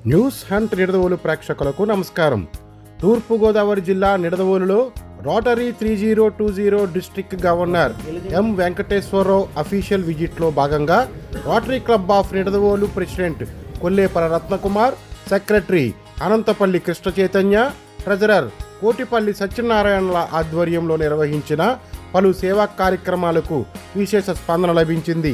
News hunt Nidadavolu ప్రేక్షకులకు నమస్కారం. తూర్పుగోదావరి జిల్లా నిడదవోలులో rotary 3020 district governor M Venkateswararao official విజిట్లో భాగంగా rotary club of Nidadavolu president Kollepara Ratnakumar, secretary Anantapalli Krishna Chaitanya, treasurer Kotipalli సత్యనారాయణల ఆధ్వర్యంలో నిర్వహించిన పలు సేవా కార్యక్రమాలకు విశేష స్పందన లభించింది.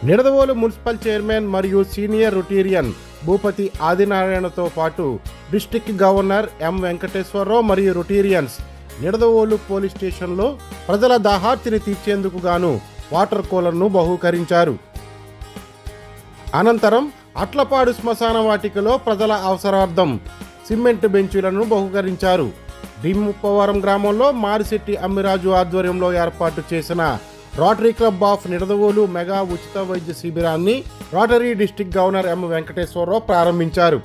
నిడదవోలు మున్సిపల్ చైర్మన్ మరియు సీనియర్ రొటీరియన్ భూపతి ఆదినారాయణతో పాటు డిస్ట్రిక్ట్ గవర్నర్ ఎం వెంకటేశ్వరరావు మరియు రొటీరియన్స్ నిడదవోలు పోలీస్ స్టేషన్లో ప్రజల దాహార్తిని తీర్చేందుకు గాను వాటర్ కూలర్ను బహూకరించారు. అనంతరం అట్లపాడు శ్మశాన వాటికలో ప్రజల అవసరార్థం సిమెంట్ బెంచులను బహూకరించారు. ముప్పవరం గ్రామంలో మారిశెట్టి అమ్మిరాజు ఆధ్వర్యంలో ఏర్పాటు చేసిన rotary club of Nidadavolu mega ఉచిత వైద్య శిబిరాన్ని rotary district governor M Venkateswararao ప్రారంభించారు.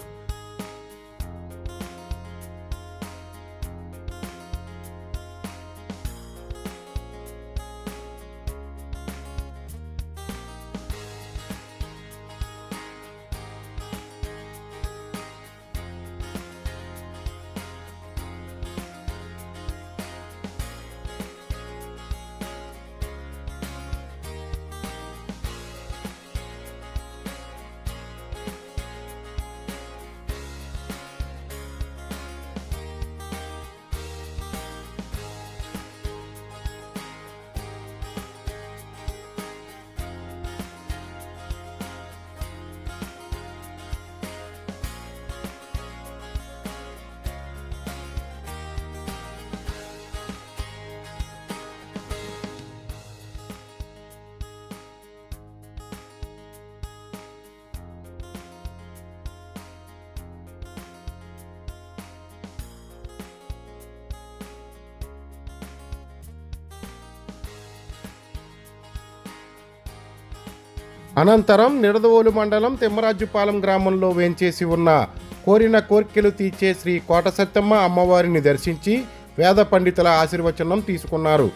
అనంతరం నిడదవోలు మండలం తిమ్మరాజుపాలెం గ్రామంలో వేంచేసి ఉన్న కోరిన కోర్కెలు తీర్చే శ్రీ కోట సత్తమ్మ అమ్మవారిని దర్శించి వేద పండితుల ఆశీర్వచనం తీసుకున్నారు.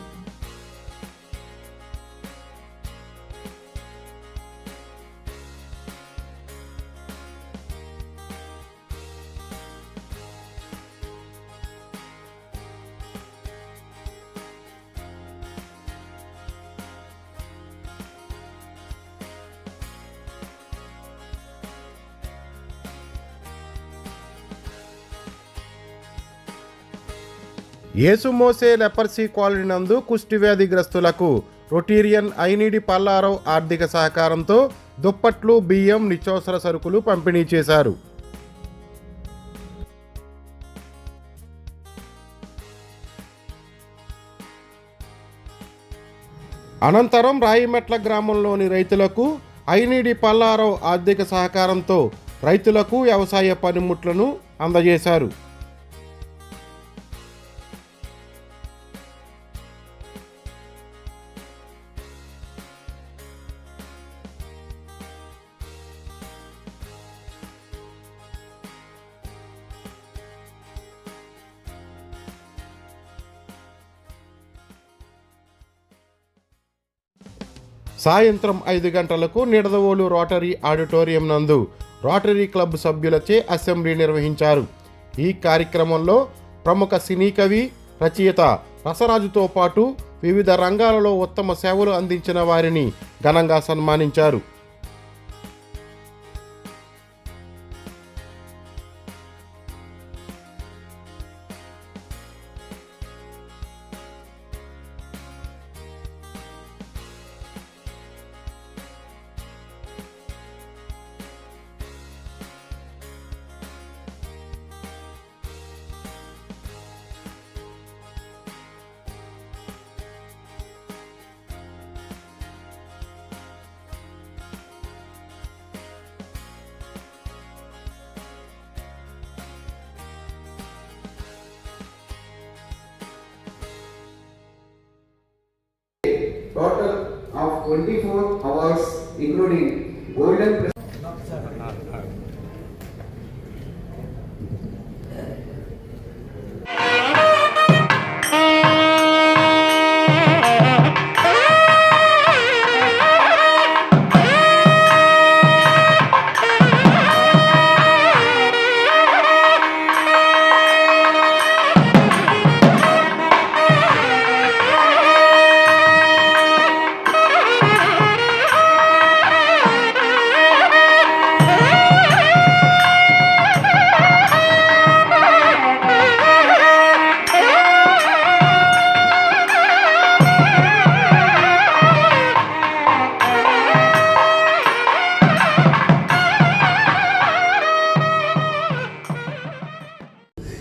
యేసుమోసే లెపర్సీ కాలనీ నందు కుష్టి వ్యాధిగ్రస్తులకు రొటీరియన్ ఐనిడి పల్లారావు ఆర్థిక సహకారంతో దుప్పట్లు, బియ్యం, నిత్యావసర సరుకులు పంపిణీ చేశారు. అనంతరం రాయిమెట్ల గ్రామంలోని రైతులకు ఐనిడి పల్లారావు ఆర్థిక సహకారంతో రైతులకు వ్యవసాయ పనిముట్లను అందజేశారు. సాయంత్రం 5 గంటలకు నిడదవోలు రోటరీ ఆడిటోరియం నందు రోటరీ క్లబ్ సభ్యులచే అసెంబ్లీ నిర్వహించారు. ఈ కార్యక్రమంలో ప్రముఖ సినీ కవి, రచయిత రసరాజుతో పాటు వివిధ రంగాలలో ఉత్తమ సేవలు అందించిన వారిని ఘనంగా సన్మానించారు. Total of 24 hours including golden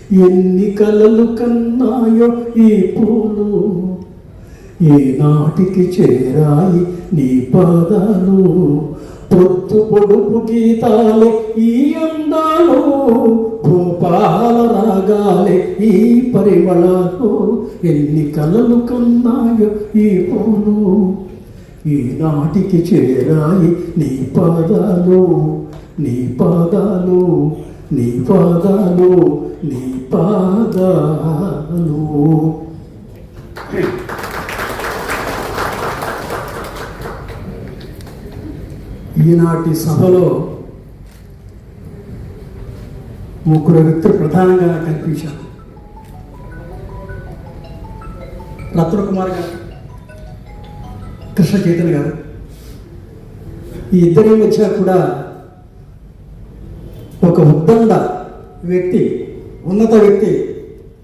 ఎన్ని కలలు కన్నాయో ఈ పూలు, ఏనాటికి చేరాయి నీ పాదాలు. పొద్దు పొడుపు గీతాలే ఈ అందాలు, భూపాల రాగాలే ఈ పరిమళాలు. ఎన్ని కలలు కన్నాయో ఈ పూలు, ఈనాటికి చేరాయి నీ పాదాలు, నీ పాదాలు, నీ పాదాలు, నీ పాదాలు. ఈనాటి సభలో ముగ్గురు వ్యక్తులు ప్రధానంగా కనిపించారు. రత్న కుమార్ గారు, కృష్ణ చైతన్య గారు. ఈ ఇద్దరి మధ్య కూడా ఒక ఉద్దండ వ్యక్తి, ఉన్నత వ్యక్తి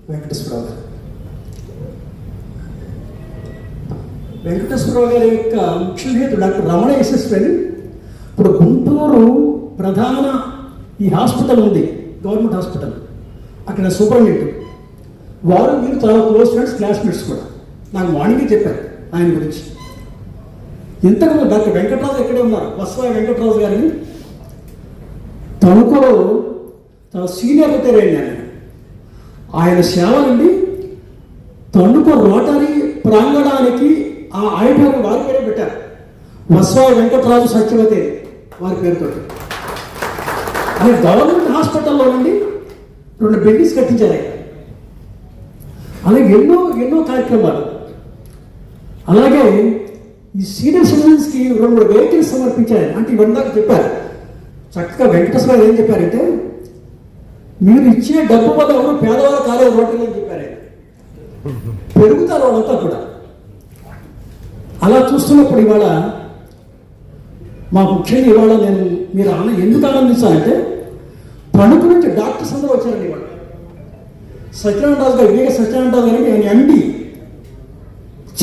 వెంకటేశ్వరరావు గారు. వెంకటేశ్వరరావు గారి యొక్క ముఖ్య స్నేహితుడు డాక్టర్ రమణ యశస్వి. ఇప్పుడు గుంటూరు ప్రధాన ఈ హాస్పిటల్ ఉంది, గవర్నమెంట్ హాస్పిటల్, అక్కడ సూపరింటెండెంట్. వారు మీరు చాలా క్లోజ్ ఫ్రెండ్స్, క్లాస్మేట్స్ కూడా. నాకు మార్నింగే చెప్పారు ఆయన గురించి. ఇంతకుముందు డాక్టర్ వెంకటరాజు ఎక్కడే ఉన్నారు, వస్వాయి వెంకటరాజు గారిని తణుకులో చాలా సీనియర్ రిటైర్ అయింది ఆయన సేవలండి. తణుకు రోటరీ ప్రాంగణానికి ఆ ఆయుధాన్ని వారి పేరే పెట్టారు, వస్వాయి వెంకటరాజు సత్యవతి వారి పేరుతో. అది గవర్నమెంట్ హాస్పిటల్లో నుండి 2 బిల్డింగ్స్ కట్టించారు ఆయన. అలాగే ఎన్నో ఎన్నో కార్యక్రమాలు. అలాగే ఈ సీనియర్ సిటిజన్స్కి 2 వెహికల్స్ సమర్పించారు. అంటే ఇవన్నీ చెప్పారు. చక్కగా వెంకటేశ్వర ఏం చెప్పారంటే, మీరు ఇచ్చే డబ్బు వల్ల ఎవరు పేదవాళ్ళు కాలేదు రోడ్లు అని చెప్పారు ఆయన. పెరుగుతారు వాళ్ళంతా కూడా. అలా చూస్తున్నప్పుడు ఇవాళ మా ముఖ్యంగా ఇవాళ నేను మీరు ఎందుకు ఆనందించాలంటే, తణుకు నుంచి డాక్టర్స్ అందరూ వచ్చారండి ఇవాళ. సత్యనారాయణ రాజు గారు, వివేక సత్యనారాయణ రాజు గారికి ఆయన ఎండి.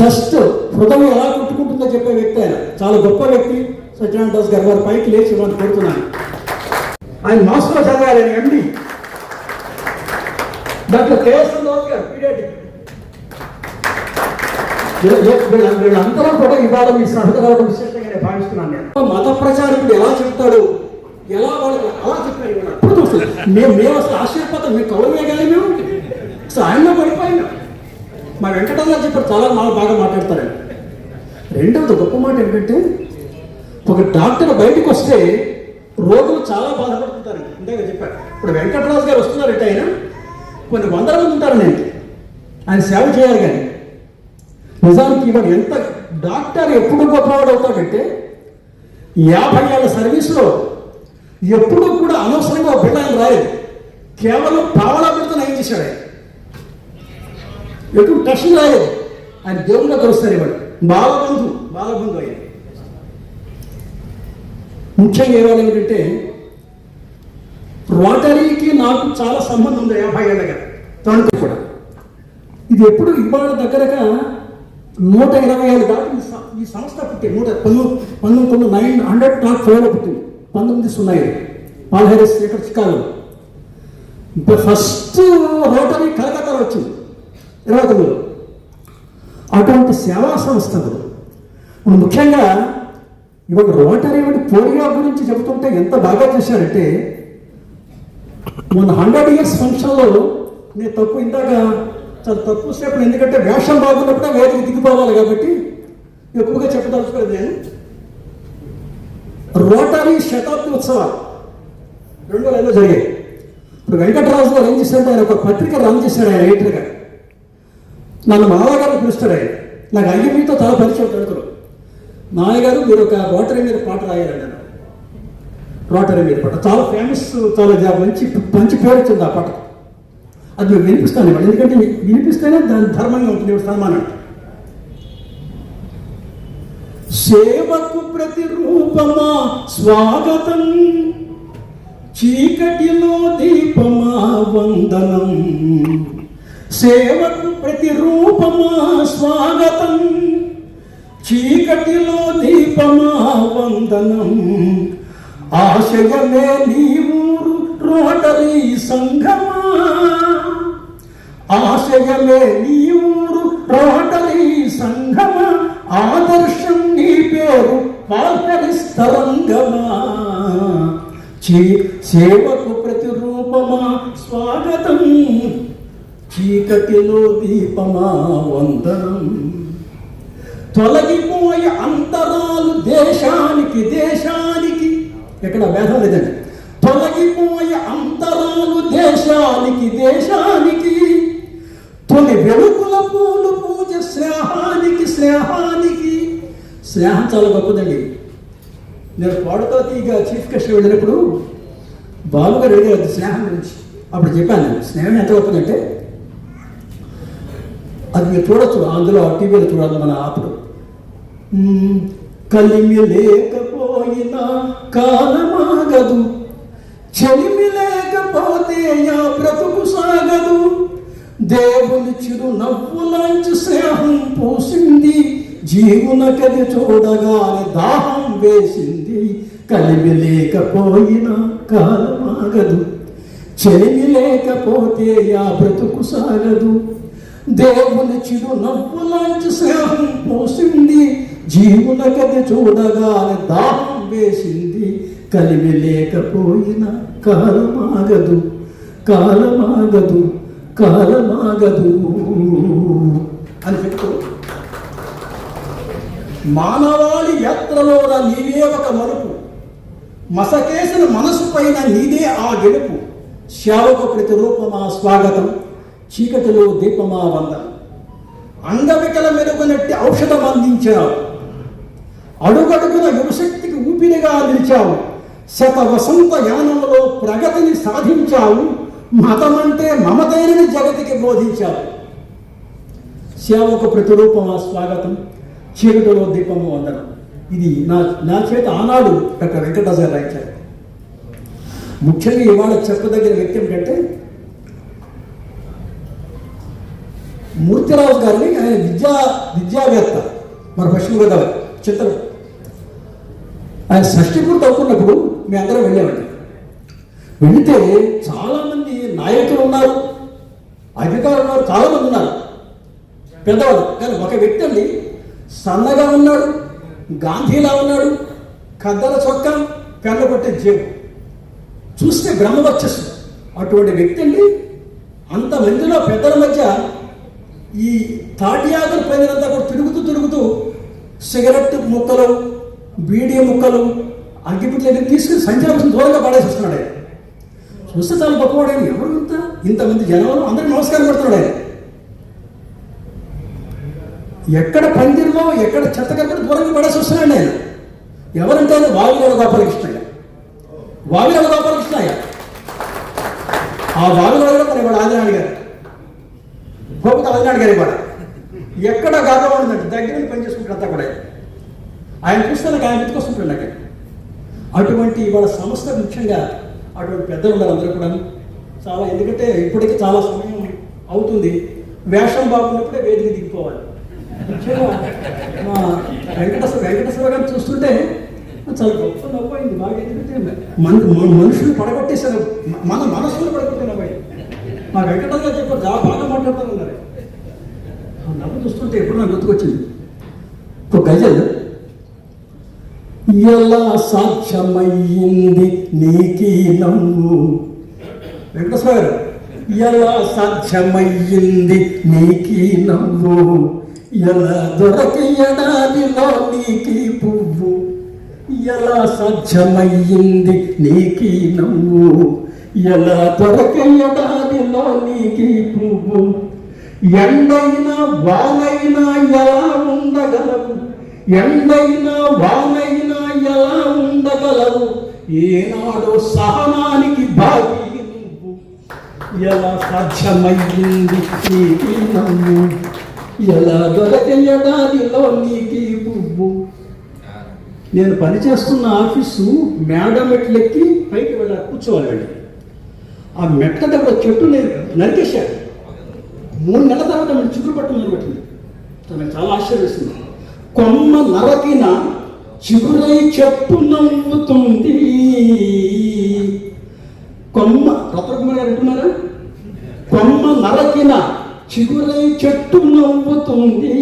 జస్ట్ హృదయం ఎలా కొట్టుకుంటుందో చెప్పే వ్యక్తి ఆయన. చాలా గొప్ప వ్యక్తి సత్యనారాయణ రాజు గారు. వారి పైకి లేచి ఇవ్వని కోరుతున్నాను. ఆయన మాస్టర్లో చదివారు, ఆయన ఎండి. డాక్టర్ కేఎస్ రాజు గారు పీడియాట్రిక్. వీళ్ళందరూ కూడా ఇవాళ మీ సభకు రావడం విశేషంగా భావిస్తున్నాను నేను. మత ప్రచారకుడు ఎలా చెప్తాడు, ఎలా వాళ్ళకి అలా చెప్పారు. మేము అసలు ఆశ్చర్యపోతాం. మేము కౌరవే కానీ మేము అసలు ఆయనలో పడిపోయినా. మా వెంకటరావు గారు చెప్పారు, చాలా బాగా మాట్లాడతారండి. రెండవది గొప్ప మాట ఏంటంటే, ఒక డాక్టర్ బయటకు వస్తే రోగులు చాలా బాధపడుతుంటారండి. ఇందాక చెప్పారు. ఇప్పుడు వెంకటరాజు గారు వస్తున్నారంటే ఆయన కొన్ని 100 మంది ఉంటారు. నేను ఆయన సేవ చేయాలి. కానీ నిజానికి ఇవాళ ఎంత డాక్టర్ ఎప్పుడు గొప్పవాడు అవుతాడంటే, 50 ఏళ్ళ సర్వీసులో ఎప్పుడూ కూడా అనవసరంగా బిడ్డ ఆయన రాలేదు. కేవలం పావలా బిడ్డతో నయం చేశాడు ఆయన. ఎప్పుడు టెస్ట్ రాలేదు. ఆయన దేవుడిగా కలుస్తారు ఇవాడు. బాలబంధు అయ్యాడు. ముఖ్యంగా ఇవాళ ఏమిటంటే, రోటరీకి నాకు చాలా సంబంధం ఉంది 50 ఏళ్ళగా. తణుకు కూడా ఇది ఎప్పుడు ఇవాళ దగ్గరగా 120 ఏళ్ళు దాటి ఈ సంస్థ పుట్టింది. 1904లో పుట్టింది. 1909 పాల్ హారిస్ ఇక్కడ చికాగో. ఫస్ట్ రోటరీ కలకత్తాలో వచ్చింది 29లో. అటువంటి సేవా సంస్థలు ముఖ్యంగా ఇవాళ రోటరీ వంటి పోలియో గురించి చెబుతుంటే ఎంత బాగా చేశారంటే, మొన్న 100 years ఫంక్షన్లో నేను తప్పు ఇందాక చాలా తక్కువ సేపు, ఎందుకంటే వేషం బాగున్నప్పుడే వేదిక దిగిపోవాలి కాబట్టి ఎక్కువగా చెప్పదలుచుకోలేదు నేను. రోటరీ శతాబ్ది ఉత్సవాలు 2005లో జరిగాయి. ఇప్పుడు వెంకటరాజు గారు ఏం చేశారంటే, ఆయన ఒక పత్రిక రన్ చేశాడు. ఆయన ఎడిటర్గా నన్ను మామగారిని పిలుస్తాడు ఆయన. నాకు అయ్యమితో చాలా పరిచయం పెడతారు. నాన్నగారు మీరు ఒక రోటరీ మీద పాట రాయాలండి. రోటరీ మీద పాట చాలా ఫేమస్, చాలా మంచి పేరు వచ్చింది ఆ పాట. అది మేము వినిపిస్తాను ఇవాళ, ఎందుకంటే వినిపిస్తేనే దాని ధర్మంగా ఉంటుంది సన్మానం. సేవకు ప్రతిరూపమా స్వాగతం, చీకటిలో దీపమా వందనం. సేవకు ప్రతిరూపమా స్వాగతం, చీకటిలో దీపమా వందనం. ఆశయమే నీ ఊరు రోటరీ సంఘమా, ఆశయమే నీ ఊరు రోటరీ సంఘమ, ఆదర్శం నీ పేరు పాల్కరిస్తరంగమా, సేవకు ప్రతిరూపమా స్వాగతం, చీకటిలో దీపమా వందనం. తొలగిపోయే అంతరాలు దేశానికి దేశానికి, ఎక్కడ భేదం లేదండి, తొలగిపోయే అంతరాలు దేశానికి దేశానికి, తొలి వెలుగుల పూలు పూజ స్నేహానికి స్నేహానికి. స్నేహం చాలా గొప్పదండి. నేను పాడుతా తీగ చీఫ్ గెస్ట్ వెళ్ళినప్పుడు బాలుగారు అడిగారు స్నేహం గురించి. అప్పుడు చెప్పాను నేను, స్నేహం ఎంత గొప్పదంటే అది మీరు చూడొచ్చు, అందులో టీవీలో చూడాలి మన అప్పుడు. కలిమి లేకపోయినా కాలమాగదు, చెలిమి లేకపోతే యా బ్రతుకు సాగదు, దేవుని చిరు నవ్వులాంచి స్నేహం పూసింది, జీవునకది చూడగానే దాహం వేసింది. కలిమి లేకపోయినా కాలమాగదు, చెలిమి లేకపోతే యా బ్రతుకు సాగదు, దేవుని చిరు నవ్వులాంచి స్నేహం పూసింది, జీవునకది చూడగానే దాహం వేసింది. కలిమి లేకపోయినా కాలమాగదు, కాలమాగదు, కాలమాగదు అని చెప్తూ, మానవాళి యాత్రలోన నీవే ఒక మలుపు, మసకేసిన మనసు పైన నీదే ఆ గెలుపు, సేవకు ప్రతిరూపమా స్వాగతం, చీకటిలో దీపమా వందనం. అంగవికల మెరుగునట్టి ఔషధం అందించావు, అడుగడుగున యువశక్తికి ఊపిరిగా నిలిచావు, శత వసంత యానంలో ప్రగతిని సాధించావు, మతమంటే మమతైనని జగతికి బోధించావు. సేవకు ప్రతిరూపమా స్వాగతం, చీకటిలో దీపము వందనం. ఇది నా చేత ఆనాడు డాక్టర్ వెంకటరాజు గారు రాయించారు. ముఖ్యంగా ఇవాళ చెప్పదగిన వ్యక్తి ఏమిటంటే మూర్తిరాజు గారిని. ఆయన విద్యావేత్త, మన పశ్చిమ గోదావరి చిత్తూరు. ఆయన షష్ఠి పూర్తి అవుతున్నప్పుడు మేము అందరం వెళ్ళామండి. వెళితే చాలామంది నాయకులు ఉన్నారు, అధికారులు ఉన్నారు, చాలామంది ఉన్నారు పెద్దవాళ్ళు. కానీ ఒక వ్యక్తి అండి సన్నగా ఉన్నాడు, గాంధీలా ఉన్నాడు, కద్దల చొక్కా, పెళ్ళ కొట్టే జేబు, చూస్తే బ్రహ్మ వచ్చేస్తుంది. అటువంటి వ్యక్తి అండి అంతమందిలో పెద్దల మధ్య ఈ తాటియాకులు పైనంతా కూడా తిరుగుతూ సిగరెట్ ముక్కలు, బీడీ ముక్కలు, అగ్గిపుట్లు తీసుకుని సంచారం దూరంగా పడేసి వస్తున్నాడు. ఆయన చూస్తే చాలా గొప్పవాడు. ఆయన ఎవరు ఇంతమంది జనంలో అందరికీ నమస్కారం పెడుతున్నాడు. ఆయన ఎక్కడ పందిరిలో ఎక్కడ చెత్త కనపడి దూరంగా పడేసి వస్తున్నాడు. ఆయన ఎవరంటే ఆయన వావిలాల గోపాలకృష్ణయ్య. వావిలాల గోపాలకృష్ణయ్య ఆ వావిలాల కూడా ఇవాళ ఆదినాడు గారు, గోపత ఆదినాడు గారు ఇవాళ ఎక్కడ గర్వం ఉందంటే దగ్గర పనిచేసుకుంటారంతా కూడా. ఆయన చూస్తే నాకు ఆయన గుర్తుకొస్తుంటాడు నాకు. అటువంటి ఇవాళ సంస్థ ముఖ్యంగా అటువంటి పెద్దలు ఉన్నారు అందరూ కూడా చాలా. ఎందుకంటే ఇప్పటికీ చాలా సమయం అవుతుంది, వేషం బాగున్నప్పుడే వేదిక దిగిపోవాలి. ముఖ్యంగా మా వెంకటేశ్వర గారిని చూస్తుంటే చాలా గొప్ప నవ్వైంది బాగా. ఎందుకంటే మనుషులు పడగొట్టేశారు, మన మనసులు పడగొట్టే నవ్వాయి. మా వెంకటేశ్వర గారు చెప్పారు బాగా మాట్లాడుతున్నారు. ఆ నవ్వు చూస్తుంటే ఎప్పుడు నాకు గుర్తుకొచ్చింది ఒక గజల్. ఎలా సాధ్యమయ్యింది నీకీ నవ్వు, వెంకటేశ్వర గారు, ఎలా సాధ్యమయ్యింది నీకీ నవ్వు, ఎలా దొరకయడాదిలో నీకీ పువ్వు, ఎలా సాధ్యమయ్యింది నీకీ నవ్వు, ఎలా దొరకయడాదిలో నీకీ పువ్వు, ఎండైనా వానైనా ఎలా ఉండగలవు, ఎండైనా వానైనా ఎలా ఉండగలవు, ఏనాడు సహనానికి బాగి నువ్వు, ఎలా సాధ్యమయ్యింది నీకీ నవ్వు, ఎలా దొరకయడాదిలో నీకీ పువ్వు. నేను పనిచేస్తున్న ఆఫీసు మేడ మెట్లెక్కి పైకి వెళ్ళాలి, కూర్చోవాలి. వెళ్ళి ఆ మెట్ల దగ్గర చెట్టు నేను నరికేశాను. 3 నెలల తర్వాత నేను చిగురు పట్టు మొదలుపెట్టింది. నాకు చాలా ఆశ్చర్యస్తుంది. కొమ్మ నరకిన చిగురై చెట్టు నవ్వుతుంది. కొమ్మ రత్నకుమార్ గారు అంటున్నారా, కొమ్మ నరకిన చిగురై చెట్టు నవ్వుతుంది,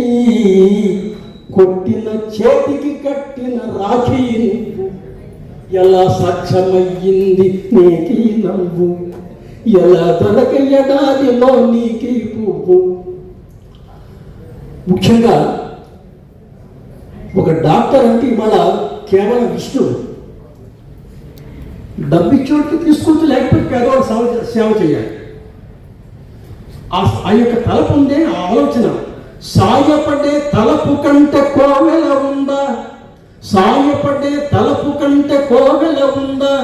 కొట్టిన చేతికి కట్టిన రాఖీ నువ్వు, ఎలా సాధ్యమయ్యింది నీకీ నవ్వు, ఎలా దొరక ఎడారిలో నీకీ పువ్వు. ముఖ్యంగా ఒక డాక్టర్ అంటే ఇవాళ కేవలం విష్ణువు. డబ్బు ఇచ్చోటికి తీసుకుంటూ లేకపోతే పేదవాడు సేవ చేయాలి. ఆ యొక్క తలపు ఉందే ఆ ఆలోచన. సాయపడే తలపు కంటే కోవెల ఉందా, సాయపడే తలపు కంటే కోవెల ఉందా,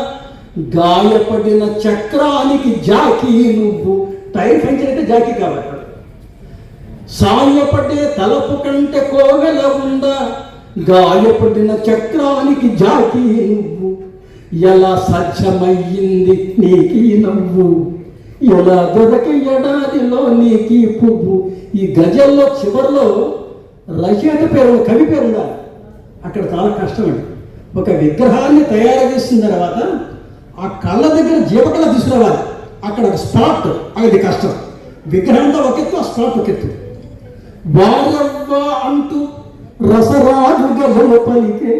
గాయపడిన చక్రానికి జాకీ నువ్వు. టైర్ పంచర్ అయితే జాకీ కాబట్టి. సాయపడే తలపు కంటే కోవెల ఉందా, గాయపడిన చక్రానికి జాకీ నువ్వు, ఎలా సాధ్యమయ్యింది నీకీ నవ్వు, ఎలా దొరక ఎడారిలో నీకీ పువ్వు. ఈ గజల్లో చివరిలో రచయిత పేరు, కవి పేరు ఉండాలి. అక్కడ చాలా కష్టమండి. ఒక విగ్రహాన్ని తయారు చేసిన తర్వాత ఆ కళ్ళ దగ్గర జీవకళ తీసుకురావాలి. అక్కడ ఒక స్పాట్, అది కష్టం. విగ్రహంతో ఒక ఎత్తు, ఆ స్పాట్ ఒక ఎత్తు. వారవ్వ అంటూ రసరాజు గజలు పలికే,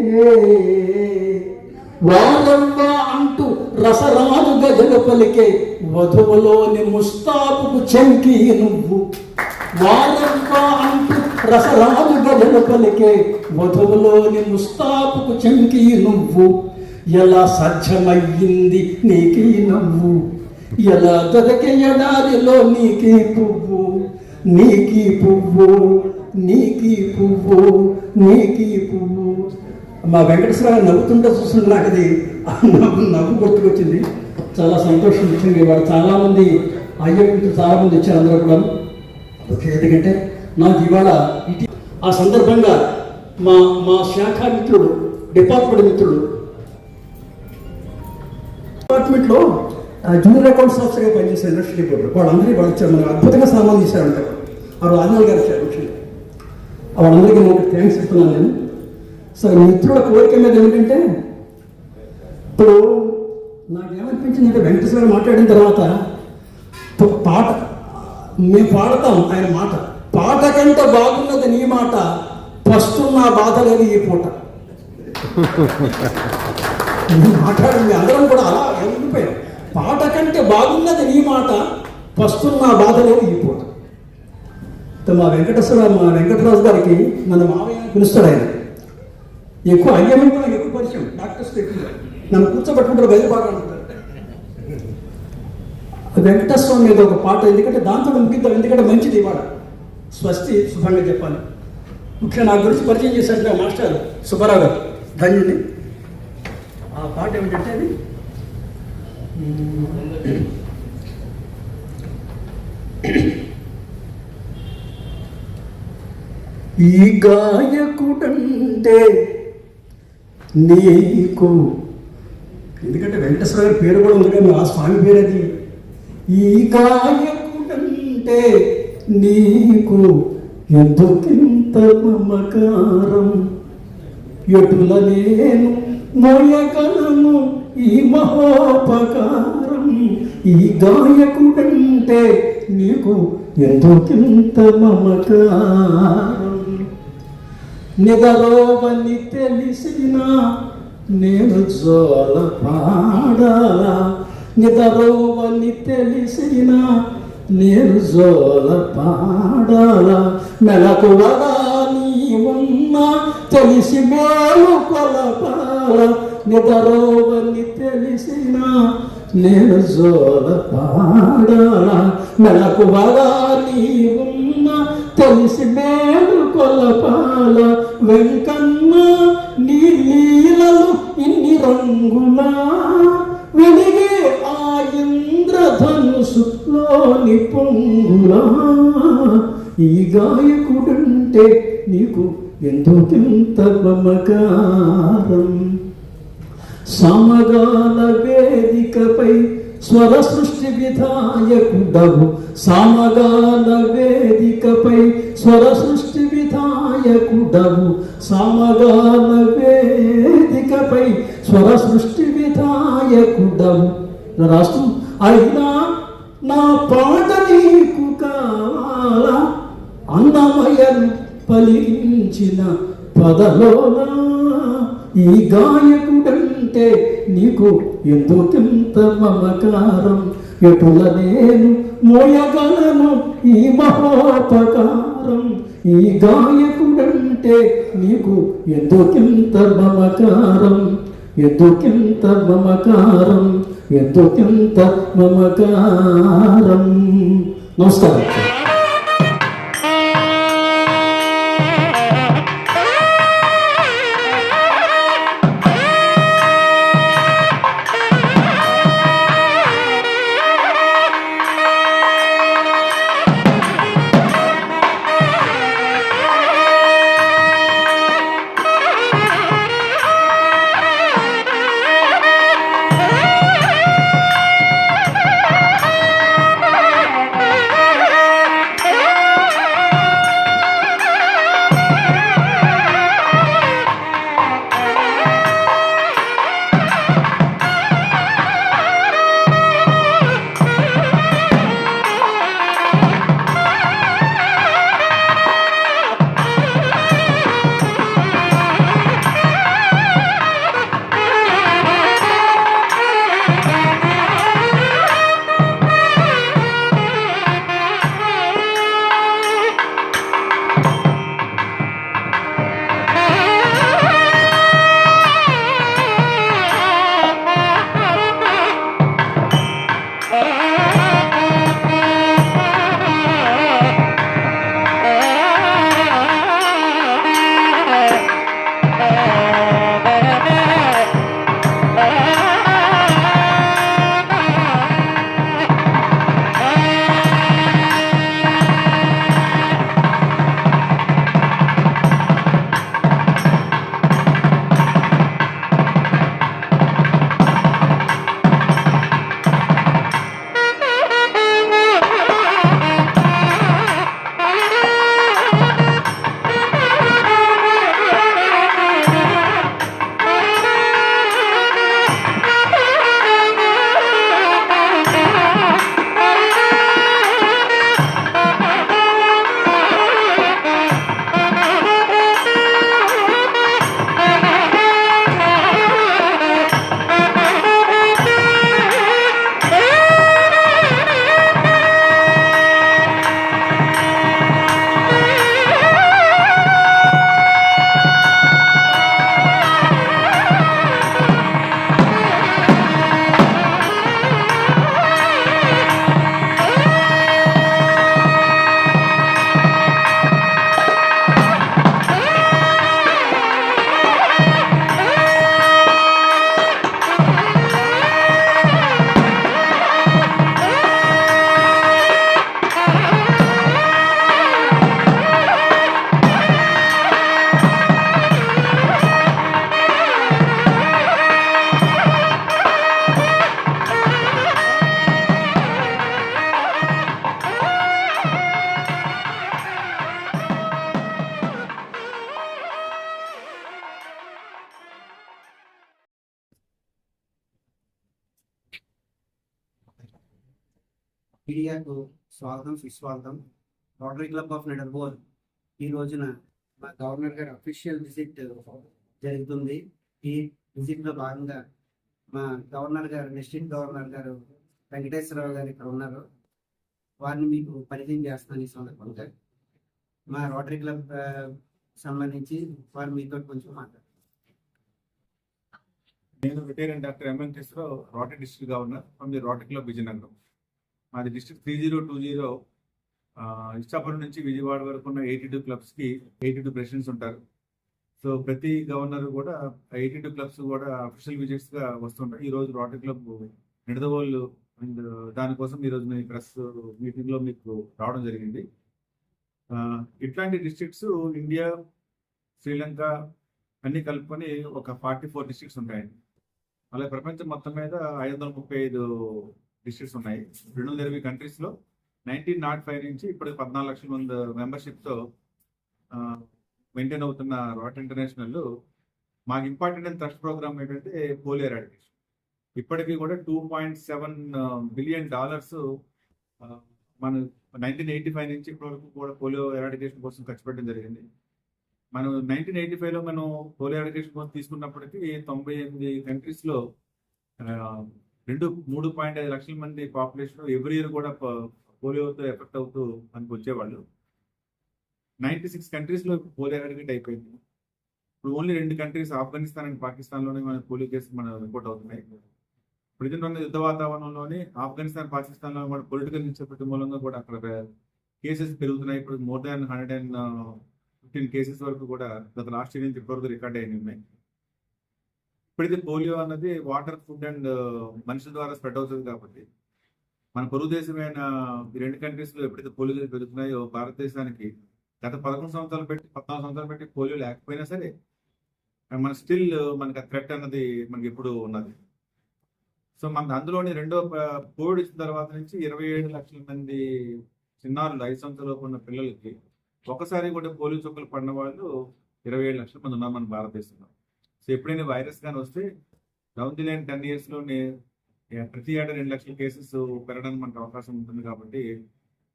వారవ్వ అంటూ రసరాజు గజలు పలికే, వధువులోని ముస్తాబుకు చెంకి నువ్వు. వారవ్వ అంటూ రసరాజు గజలు పలికే, వధువులోని ముస్తాబుకు చెంకి నువ్వు, ఎలా సాధ్యమయ్యింది నీకీ నవ్వు, ఎలా దొరకే ఎడారిలో నీకీ పువ్వు, నీకీ పువ్వు, నీకీ పువ్వు, నీకీ పువ్వు. మా వెంకటేశ్వర నవ్వుతుంటే చూస్తుంటే నాకు అది నవ్వు గుర్తుకొచ్చింది. చాలా సంతోషం ఇచ్చింది. ఇవాళ చాలామంది అయ్యకు చాలామంది వచ్చారు, అందరూ కూడా. ఎందుకంటే నాకు ఇవాళ ఆ సందర్భంగా మా శాఖ మిత్రుడు, డిపార్ట్మెంట్ మిత్రుడు, డిపార్ట్మెంట్లో జూనియర్ అకౌంట్స్ ఆఫీసర్గా పనిచేశారు ఇండస్ట్రీ రిపోర్టర్. వాళ్ళందరికీ వాళ్ళు వచ్చారు, మనకు అద్భుతంగా సామాన్ చేశారంటారు. ఆ రాజనాల్ గారు వచ్చారు ముఖ్యంగా. వాళ్ళందరికీ నేను థ్యాంక్స్ చెప్తున్నాను నేను. సరే, మిత్రుల కోరిక మీద ఏమిటంటే, ఇప్పుడు నాకేమనిపించిందంటే వెంకటేశ్వర మాట్లాడిన తర్వాత పాట మేము పాడతాం ఆయన మాట. పాట కంటే బాగున్నది నీ మాట, పస్తున్న బాధ లేదు ఈ పూట. మాట్లాడింది అందరం కూడా అలా వెళ్ళిపోయాం. పాట కంటే బాగున్నది నీ మాట, పస్తున్న బాధ లేదు ఈ పూట. మా వెంకటరాజు గారికి నన్ను మావయ్య పిలుస్తాడు. ఆయన ఎక్కువ అయ్యమని కూడా ఎక్కువ పరిచయం, డాక్టర్స్ ఎక్కువ నన్ను కూర్చోబెట్టుకుంటారు, గది బాగా అంటారు. వెంకటేశ్వరం మీద ఒక పాట, ఎందుకంటే దాంతో ముగిద్దాం, ఎందుకంటే మంచిది ఇవాళ స్వస్తి శుభంగా చెప్పాలి. ముఖ్యంగా నా గురించి పరిచయం చేశారు మాస్టర్ సుబ్బారావు గారు, ధన్యుని. ఆ పాట ఏమిటంటే అది ఈ గాయకుడంటే నీకు, ఎందుకంటే వెంకటేశ్వర గారి పేరు కూడా ఉంది కానీ ఆ స్వామి పేరు అది. ఈ గాయకుడంటే నీకు ఎందుకింత మమకారం, ఎటుల నేను మోయగలను ఈ మహోపకారం. ఈ గాయకుడంటే నీకు ఎందుకింత మమకారం, నిదరోవని తెలిసినా నేను జోల పాడాలా, నిదరోవని తెలిసినా నేను జోల పాడాలా. మెలకువగా నీ ఉన్నా తెలిసి మేలు కొలపాల, నిదరోవని తెలిసినా నేను జోల పాడాలా. మెలకువగా నీ ఉన్నా తెలిసి మేలు కొలపాల. వెంకన్న నీ లీలలు ఇన్ని రంగులా, వెలిగే ఆ ఇంద్రధనుసులోని పొంగులా. ఈ గాయకుడంటే నీకు ఎందుకింత మమకారం. సమగాల వేదికపై స్వర సృష్టి విధాయకుడవు, సమగాల వేదికపై స్వర సృష్టి విధాయకుడవు, సమగాల వేదికపై స్వర సృష్టి విధాయకుడవు. రాస్తూ అయినా నా పాట నీకు కావాలి, పదాల అన్నమయ్యను పలికించిన పదలోన ఈ గాయకుడంటే నీకు ఎందుకింత మమకారం, ఎటుల నేను మోయగలను ఈ మహోపకారం, ఈ గాయకుడంటే నీకు ఎందుకింత మమకారం, ఎందుకింత మమకారం, ఎందుకింత మమకారం. నమస్కారం. మీడియాకు స్వాగతం సుస్వాగతం. రోటరీ క్లబ్ ఆఫ్ నిడదవోలు ఈ రోజున మా గవర్నర్ గారి అఫీషియల్ విజిట్ జరుగుతుంది. ఈ విజిట్లో భాగంగా మా గవర్నర్ గారు, డిస్ట్రిక్ట్ గవర్నర్ గారు వెంకటేశ్వరరావు గారు ఇక్కడ ఉన్నారు. వారిని మీకు పరిచయం చేస్తాను ఈ సందర్భంగా. మా రోటరీ క్లబ్ సంబంధించి వారు మీతో కొంచెం మాట్లాడతారు. నేను retired doctor M Venkateswararao, rotary district governor from the rotary club Vizianagaram. మాది డిస్ట్రిక్ట్ 3020. ఇచ్చాపురం నుంచి విజయవాడ వరకు ఉన్న 82 క్లబ్స్కి 82 ప్రెసిడెంట్స్ ఉంటారు. సో ప్రతి గవర్నర్ కూడా 82 క్లబ్స్ కూడా అఫీషియల్ విజిట్స్గా వస్తుంటాయి. ఈరోజు రోటరీ క్లబ్ నిడదవోలు అండ్ దానికోసం ఈరోజు మీ ప్రెస్ మీటింగ్లో మీకు రావడం జరిగింది. ఇట్లాంటి డిస్ట్రిక్ట్స్ ఇండియా, శ్రీలంక అన్ని కలుపుకొని ఒక 44 డిస్ట్రిక్ట్స్ ఉంటాయండి. అలాగే ప్రపంచం మొత్తం మీద 535 డిస్ట్రిక్ట్స్ ఉన్నాయి. 220 కంట్రీస్లో 1905 నుంచి ఇప్పుడు 14 లక్షల మంది మెంబర్షిప్తో మెయింటైన్ అవుతున్న రోటరీ ఇంటర్నేషనల్ మాకు ఇంపార్టెంట్ అయిన ట్రస్ట్ ప్రోగ్రామ్ ఏంటంటే పోలియో ఎరాడికేషన్. ఇప్పటికీ కూడా $2.7 బిలియన్ మనం 1985 నుంచి ఇప్పటి వరకు కూడా పోలియో ఎరాడికేషన్ కోసం ఖర్చు పెట్టడం జరిగింది. మనం 1985లో మనం పోలియో ఎరాడికేషన్ కోసం తీసుకున్నప్పటికీ 98 కంట్రీస్లో 3.5 లక్షల మంది పాపులేషన్ ఎవ్రీ ఇయర్ కూడా పోలియోతో ఎఫెక్ట్ అవుతూ మనకు వచ్చేవాళ్ళు. 96 కంట్రీస్లో పోలియో ఎరాడికేట్ అయిపోయింది. ఇప్పుడు ఓన్లీ 2 కంట్రీస్ ఆఫ్ఘనిస్తాన్ అండ్ పాకిస్తాన్లోనే మన పోలియో కేసులు మన రిపోర్ట్ అవుతున్నాయి. ప్రజెంట్ ఉన్న యుద్ధ వాతావరణంలోనే ఆఫ్ఘనిస్తాన్, పాకిస్తాన్లో కూడా పొలిటికల్ ఇన్స్టెబిలిటీ మూలంగా కూడా అక్కడ కేసెస్ పెరుగుతున్నాయి. ఇప్పుడు మోర్ దాన్ 115 కేసెస్ వరకు కూడా గత లాస్ట్ ఇయర్ నుంచి ఇప్పటివరకు రికార్డ్ అయినాయి ఉన్నాయి. ఇప్పుడైతే పోలియో అన్నది వాటర్, ఫుడ్ అండ్ మనుషుల ద్వారా స్ప్రెడ్ అవుతుంది కాబట్టి మన పొరుగు దేశమైన ఈ 2 కంట్రీస్లో ఎప్పుడైతే పోలియో కేసులు పెరుగుతున్నాయో భారతదేశానికి గత 14 సంవత్సరాలు పెట్టి 14 సంవత్సరాలు పెట్టి పోలియో లేకపోయినా సరే మన స్టిల్ మనకి ఆ థ్రెట్ అన్నది మనకి ఎప్పుడు ఉన్నది. సో మనకు అందులోని రెండో కోవిడ్ ఇచ్చిన తర్వాత నుంచి 27 లక్షల మంది చిన్నారులు 5 సంవత్సరాలు ఉన్న పిల్లలకి ఒకసారి కూడా పోలియో చుక్కలు పడిన వాళ్ళు 27 లక్షల మంది ఉన్నారు మన భారతదేశంలో. సో ఎప్పుడైనా వైరస్ కానీ వస్తే డౌన్ ది లైన్ 10 yearsలోనే ప్రతి ఏటా 2 లక్షల కేసెస్ పెరగడానికి మనకు అవకాశం ఉంటుంది కాబట్టి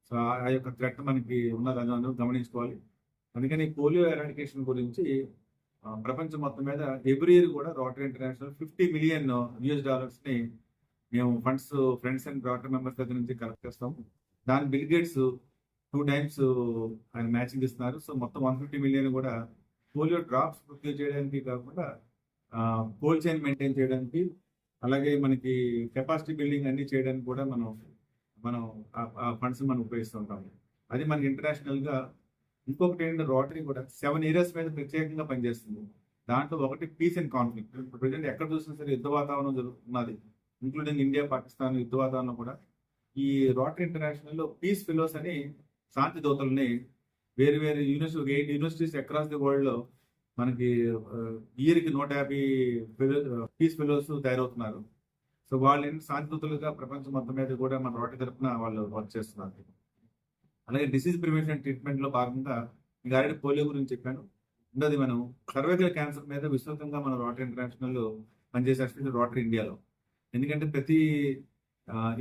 సో ఆ యొక్క థ్రెట్ మనకి ఉన్నదని గమనించుకోవాలి. అందుకని పోలియో ఎరాడికేషన్ గురించి ప్రపంచం మొత్తం మీద ఎవ్రీ ఇయర్ కూడా రోటరీ ఇంటర్నేషనల్ $50 million మేము funds friends and rotary members దగ్గర నుంచి కలెక్ట్ చేస్తాం. దాని బిల్ గేట్స్ 2 times ఆయన మ్యాచింగ్ ఇస్తున్నారు. సో మొత్తం 150 million కూడా పోలియో డ్రాప్స్ ప్రొక్యూర్ చేయడానికి కాకుండా కోల్డ్ చైన్ మెయింటైన్ చేయడానికి, అలాగే మనకి కెపాసిటీ బిల్డింగ్ అన్ని చేయడానికి కూడా మనం ఆ ఫండ్స్ మనం ఉపయోగిస్తుంటాం. అది మనకి ఇంటర్నేషనల్గా. ఇంకొకటి ఏంటంటే రోటరీ కూడా 7 areas మీద ప్రత్యేకంగా పనిచేస్తుంది. దాంట్లో ఒకటి పీస్ అండ్ కాన్ఫ్లిక్ట్. ఇప్పుడు ప్రజెంట్ ఎక్కడ చూసినా సరే యుద్ధ వాతావరణం జరుగుతున్నది, ఇంక్లూడింగ్ ఇండియా, పాకిస్తాన్ యుద్ధ వాతావరణం కూడా. ఈ రోటరీ ఇంటర్నేషనల్లో పీస్ ఫెలోస్ అని శాంతి దూతల్ని వేరు 8 యూనివర్సిటీస్ అక్రాస్ ది వరల్డ్లో మనకి ఇయర్కి 150 పీస్ ఫెలోస్ తయారవుతున్నారు. సో వాళ్ళు శాంతి దూతలుగా ప్రపంచం మొత్తం మీద కూడా మన రోటరీ తరఫున వాళ్ళు వర్క్ చేస్తున్నారు. అలాగే డిసీజ్ ప్రివెన్షన్ ట్రీట్మెంట్లో భాగంగా మీకు ఆల్రెడీ పోలియో గురించి చెప్పాను. రెండోది మనం సర్వైకల్ క్యాన్సర్ మీద విస్తృతంగా మన రోటరీ ఇంటర్నేషనల్ పనిచేసే ఎస్పెషల్లీ రోటరీ ఇండియాలో. ఎందుకంటే ప్రతి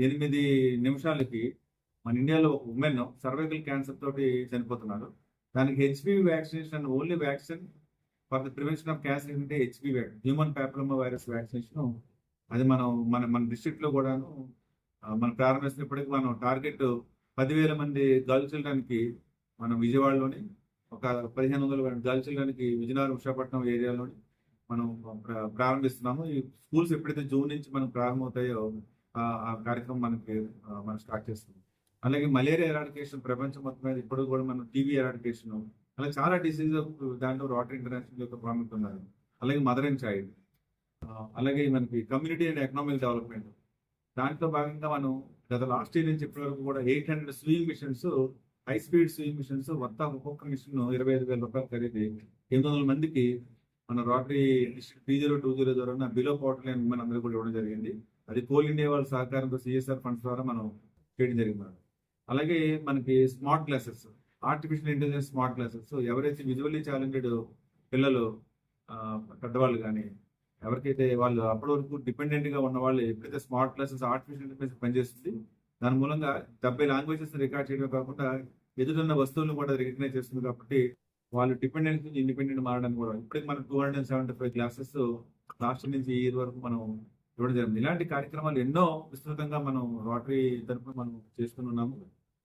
8 నిమిషాలకి మన ఇండియాలో ఒక ఉమెన్ సర్వైకల్ క్యాన్సర్ తోటి చనిపోతున్నారు. దానికి HPV vaccination, only vaccine for the prevention of cancer అంటే HPV, human papilloma virus vaccination. అది మన డిస్ట్రిక్ట్లో కూడాను మనం ప్రారంభిస్తున్నప్పటికీ మనం టార్గెట్ 10,000 మంది గర్ల్ చిల్డ్రన్కి మనం విజయవాడలోని, ఒక 1,500 గర్ల్ చిల్డ్రన్కి విజయనగరం, విశాఖపట్నం ఏరియాలోని మనం ప్రారంభిస్తున్నాము. ఈ స్కూల్స్ ఎప్పుడైతే జూన్ నుంచి మనం ప్రారంభమవుతాయో ఆ కార్యక్రమం మనం స్టార్ట్ చేస్తాం. అలాగే మలేరియా ఎరాడికేషన్ ప్రపంచం మొత్తం మీద ఇప్పుడు కూడా మనం టీబీ ఎరాడికేషన్, అలాగే చాలా డిసీజ్ దాంట్లో రోటరీ ఇంటర్నేషనల్ యొక్క ప్రాముఖ్యత ఉన్నారు. అలాగే మదర్ అండ్ చైల్డ్, అలాగే మనకి కమ్యూనిటీ అండ్ ఎకనామిక్ డెవలప్మెంట్. దాంట్లో భాగంగా మనం గత లాస్ట్ ఇయర్ నుంచి ఇప్పటి వరకు కూడా 800 swing machines, high speed swing machines, మొత్తం ఒక్కొక్క మిషన్ 25,000 రూపాయలు ఖరీదు 800 మందికి మన రోటరీ డిస్ట్రిక్ట్ 3020 ద్వారా బిలో పవర్టీ లైన్ ఉమెన్ అందరూ కూడా ఇవ్వడం జరిగింది. అది కోల్ ఇండియా వాళ్ళ సహకారంతో సిఎస్ఆర్ ఫండ్స్ ద్వారా మనం చేయడం జరిగింది. అలాగే మనకి smart classes, artificial intelligence smart classes. ఎవరైతే విజువల్లీ ఛాలెంజెడ్ పిల్లలు, పెద్దవాళ్ళు కానీ ఎవరికైతే వాళ్ళు అప్పటి వరకు డిపెండెంట్గా ఉన్న వాళ్ళు ఎప్పుడైతే స్మార్ట్ క్లాసెస్ ఆర్టిఫిషియల్ ఇంటెలిజెన్స్ పనిచేస్తుంది, దాని మూలంగా 70 లాంగ్వేజెస్ రికార్డ్ చేయడం కాకుండా ఎదురున్న వస్తువులను కూడా రికగ్నైజ్ చేస్తుంది. కాబట్టి వాళ్ళు డిపెండెంట్ నుంచి ఇండిపెండెంట్ మారడానికి కూడా ఇప్పటికి మనం 275 క్లాసెస్ లాస్ట్ నుంచి ఈ ఇయర్ వరకు మనం ఇవ్వడం జరిగింది. ఇలాంటి కార్యక్రమాలు ఎన్నో విస్తృతంగా మనం రోటరీ తరఫున మనం చేస్తున్నాము.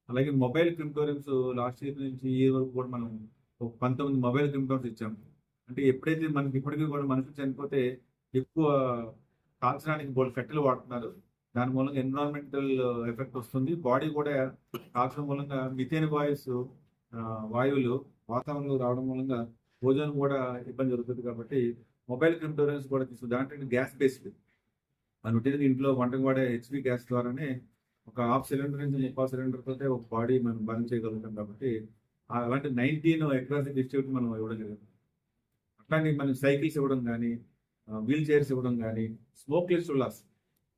అలాగే మొబైల్ క్రిమిటోరియంస్ లాస్ట్ ఇయర్ నుంచి ఈ ఇయర్ వరకు కూడా మనం 19 మొబైల్ క్రిమిటోరియంస్ ఇచ్చాము. అంటే ఎప్పుడైతే మనకి ఇప్పటికీ కూడా మనుషులు చనిపోతే ఎక్కువ కాల్చడానికి కట్టెలు వాడుతున్నారు, దాని మూలంగా ఎన్విరాన్మెంటల్ ఎఫెక్ట్ వస్తుంది. బాడీ కూడా కాల్చడం మూలంగా మిథేన్ వాయువులు వాతావరణంలో రావడం మూలంగా ఓజోన్ కూడా ఇబ్బంది జరుగుతుంది. కాబట్టి మొబైల్ క్రిమిటోరియంస్ కూడా తీసుకు దాంట్లో గ్యాస్ బేస్డ్ మనం ఇంట్లో వంటకు వాడే హెచ్పి గ్యాస్ ద్వారానే ఒక 1/2 సిలిండర్ నుంచి 30 సిలిండర్ తోటే ఒక బాడీ మనం బర్న్ చేయగలుగుతాం. కాబట్టి అలాంటి 19 అక్రాస్ డిస్ట్రిక్ట్ మనం ఇవ్వడం జరిగింది. అట్లాంటి మనం సైకిల్స్ ఇవ్వడం కానీ, వీల్ చైర్స్ ఇవ్వడం కానీ, స్మోక్లెస్ చుల్లాస్.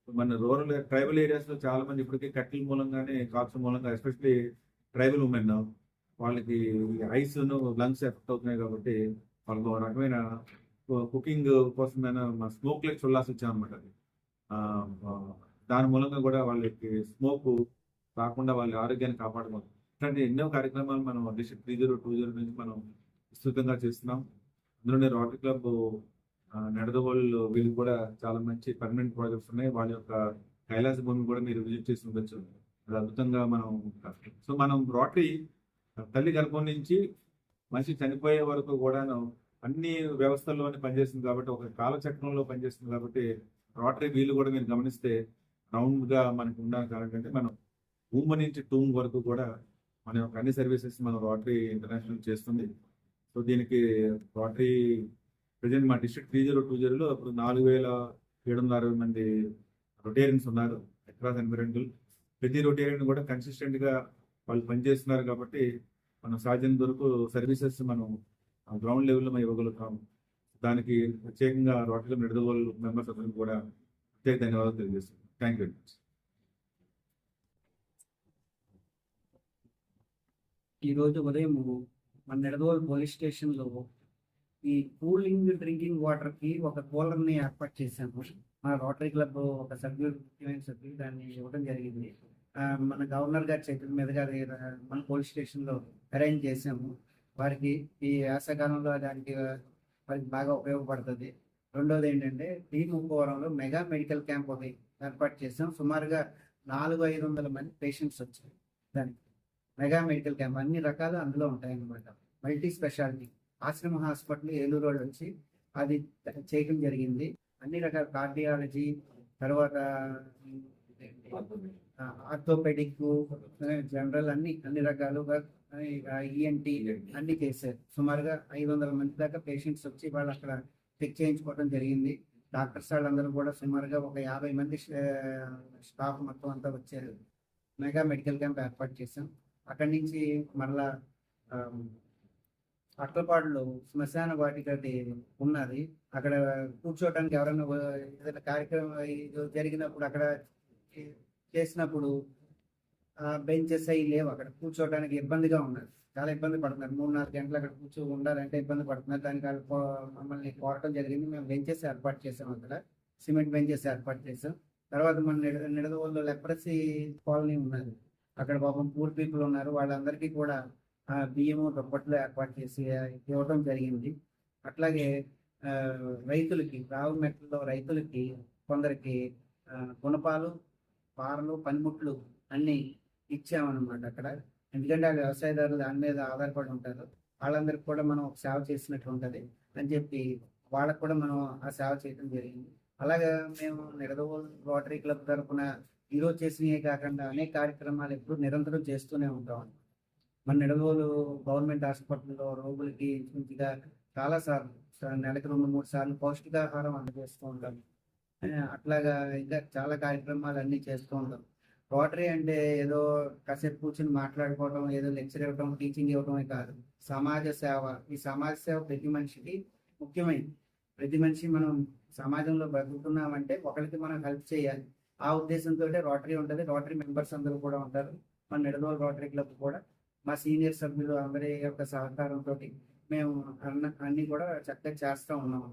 మన రూరల్ ట్రైబల్ ఏరియాస్లో చాలా మంది ఇప్పటికీ కట్టెల మూలంగానే, కాల్చడం మూలంగా, ఎస్పెషల్లీ ట్రైబల్ ఉమెన్ వాళ్ళకి ఐస్ లంగ్స్ ఎఫెక్ట్ అవుతున్నాయి. కాబట్టి వాళ్ళకు ఒక రకమైన కుకింగ్ కోసమైన స్మోక్లెస్ చుల్లాస్ ఇచ్చామన్నమాట. అది దాని మూలంగా కూడా వాళ్ళకి స్మోక్ రాకుండా వాళ్ళ ఆరోగ్యాన్ని కాపాడుకోవాలి. ఇట్లాంటి ఎన్నో కార్యక్రమాలు మనం డిస్ట్రిక్ట్ 3020 నుంచి మనం విస్తృతంగా చేస్తున్నాం. అందులోనే రోటరీ క్లబ్ నెడదవోలు వీళ్ళు కూడా చాలా మంచి పర్మనెంట్ ప్రాజెక్ట్స్ ఉన్నాయి. వాళ్ళ యొక్క కైలాస భూమి కూడా మీరు విజిట్ చేసి ఉండొచ్చు. అది అద్భుతంగా మనం రోటరీ తల్లి గర్భం నుంచి మనిషి చనిపోయే వరకు కూడాను అన్ని వ్యవస్థల్లోనే పనిచేస్తుంది కాబట్టి, ఒక కాలచక్రంలో పనిచేస్తుంది కాబట్టి రోటరీ వీళ్ళు కూడా మీరు గమనిస్తే రౌండ్ గా మనకు ఉండాలి. కాబట్టి మనం ఊమ నుంచి టూమ్ వరకు కూడా మన యొక్క అన్ని సర్వీసెస్ మనం రోటరీ ఇంటర్నేషనల్ చేస్తుంది. సో దీనికి రోటరీ ప్రజెంట్ మా డిస్ట్రిక్ట్ 3020లో ఇప్పుడు 4760 మంది రొటేరియన్స్ ఉన్నారు అక్రాస్ ఎన్విరాన్మెంటల్. ప్రతి రొటేరియన్ కూడా కన్సిస్టెంట్ గా వాళ్ళు పనిచేస్తున్నారు కాబట్టి మనం సాధ్యమైనంత వరకు సర్వీసెస్ మనం గ్రౌండ్ లెవెల్లో మనం ఇవ్వగలుగుతాం. దానికి ప్రత్యేకంగా రోటరీ క్లబ్ నెడదవోలు మెంబర్స్ అందరికీ కూడా ప్రత్యేక ధన్యవాదాలు తెలియజేస్తున్నాం. Thank you very much. ఈరోజు ఉదయం మన నిడదవోలు పోలీస్ స్టేషన్లో ఈ కూలింగ్ డ్రింకింగ్ వాటర్కి ఒక కూలర్ని ఏర్పాటు చేశాము. మన రోటరీ క్లబ్ ఒక సభ్యుడు, ముఖ్యమైన సభ్యుడు దాన్ని ఇవ్వడం జరిగింది. మన గవర్నర్ గారి చేతుల మీదుగా అది మన పోలీస్ స్టేషన్లో అరేంజ్ చేసాము. వారికి ఈ వేసవకాలంలో దానికి వారికి బాగా ఉపయోగపడుతుంది. రెండోది ఏంటంటే ముప్పవరంలో మెగా మెడికల్ క్యాంప్ ఒకటి ఏర్పాటు చేసాం. సుమారుగా 400-500 మంది పేషెంట్స్ వచ్చారు. దానికి మెగా మెడికల్ క్యాంప్ అన్ని రకాలు అందులో ఉంటాయన్నమాట. మల్టీ స్పెషాలిటీ ఆశ్రమ హాస్పిటల్ ఏలూరు రోడ్ వచ్చి అది చేయడం జరిగింది. అన్ని రకాల కార్డియాలజీ, తర్వాత ఆర్థోపెడిక్, జనరల్ అన్ని రకాలుగా ఈఎన్టీ అన్ని చేశారు. సుమారుగా 500 మంది దాకా పేషెంట్స్ వచ్చి వాళ్ళు అక్కడ చెక్ చేయించుకోవడం జరిగింది. డాక్టర్స్ వాళ్ళందరూ కూడా సుమారుగా ఒక 50 మంది స్టాఫ్ మొత్తం అంతా వచ్చారు. మెగా మెడికల్ క్యాంప్ ఏర్పాటు చేసాం. అక్కడి నుంచి మళ్ళా అట్లపాడులో శ్మశాన వాటిక ఉన్నది. అక్కడ కూర్చోవడానికి ఎవరైనా ఏదైనా కార్యక్రమం జరిగినప్పుడు అక్కడ చేసినప్పుడు బెంచెస్ అవి లేవు. అక్కడ కూర్చోవడానికి ఇబ్బందిగా ఉన్నది. చాలా ఇబ్బంది పడుతున్నారు. 3-4 గంటలు అక్కడ ఉండాలంటే ఇబ్బంది పడుతున్నారు. దానికి మమ్మల్ని కోరటం జరిగింది. మేము బెంచెస్ ఏర్పాటు చేసాం. అక్కడ సిమెంట్ బెంచెస్ ఏర్పాటు చేసాం. తర్వాత మన నిడదవోలులో లెప్రసీ కాలనీ ఉన్నది. అక్కడ పాపం పూర్ పీపుల్ ఉన్నారు. వాళ్ళందరికీ కూడా బియ్యము దుప్పట్లు ఏర్పాటు చేసి ఇవ్వడం జరిగింది. అట్లాగే రైతులకి రావుమెట్లలో రైతులకి కొందరికి గుణపాలు, పారలు, పనిముట్లు అన్నీ ఇచ్చామన్నమాట అక్కడ. ఎందుకంటే ఆ వ్యవసాయదారులు దాని మీద ఆధారపడి ఉంటారు. వాళ్ళందరికీ కూడా మనం ఒక సేవ చేసినట్టు ఉంటుంది అని చెప్పి వాళ్ళకు కూడా మనం ఆ సేవ చేయడం జరిగింది. అలాగే మేము నిడదవోలు రోటరీ క్లబ్ తరఫున ఈరోజు చేసినవే కాకుండా అనేక కార్యక్రమాలు ఎప్పుడు నిరంతరం చేస్తూనే ఉంటాం. మన నిడదవోలు గవర్నమెంట్ హాస్పిటల్లో రోగులకి ఇంచుమించుగా చాలాసార్లు నెలకు 2-3 సార్లు పౌష్టికాహారం అందజేస్తూ ఉంటాం. అట్లాగా ఇంకా చాలా కార్యక్రమాలు అన్నీ చేస్తూ ఉంటాం. రోటరీ అంటే ఏదో కాసేపు కూర్చొని మాట్లాడుకోవడం, ఏదో లెక్చర్ ఇవ్వడం, టీచింగ్ ఇవ్వడమే కాదు, సమాజ సేవ. ఈ సమాజ సేవ ప్రతి మనిషికి ముఖ్యమైనది. ప్రతి మనిషి మనం సమాజంలో బ్రతుకుతున్నామంటే ఒకరికి మనం హెల్ప్ చేయాలి. ఆ ఉద్దేశంతో రోటరీ ఉంటుంది. రోటరీ మెంబర్స్ అందరూ కూడా ఉంటారు. మన నిడదవోలు రోటరీ క్లబ్ కూడా మా సీనియర్ సభ్యులు అందరి యొక్క సహకారంతో మేము అన్ని కూడా చక్కగా చేస్తూ ఉన్నాం.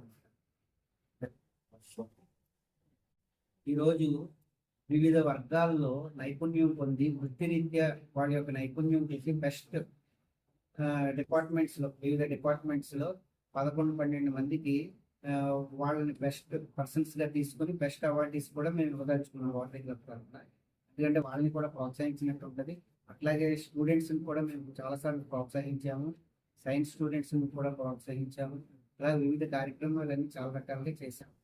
ఈరోజు వివిధ వర్గాల్లో నైపుణ్యం పొంది వృత్తిరీత్యా వాళ్ళ యొక్క నైపుణ్యం చేసి బెస్ట్ డిపార్ట్మెంట్స్లో వివిధ డిపార్ట్మెంట్స్లో 11-12 మందికి వాళ్ళని బెస్ట్ పర్సన్స్గా తీసుకొని బెస్ట్ అవార్డీస్ కూడా మేము ఇవ్వదలుచుకున్నాం రోటరీ క్లబ్ తరఫున. ఎందుకంటే వాళ్ళని కూడా ప్రోత్సహించినట్టు ఉంటుంది. అట్లాగే స్టూడెంట్స్ని కూడా మేము చాలాసార్లు ప్రోత్సహించాము. సైన్స్ స్టూడెంట్స్ని కూడా ప్రోత్సహించాము. అలాగే వివిధ కార్యక్రమాలన్నీ చాలా రకాలుగా చేశాము.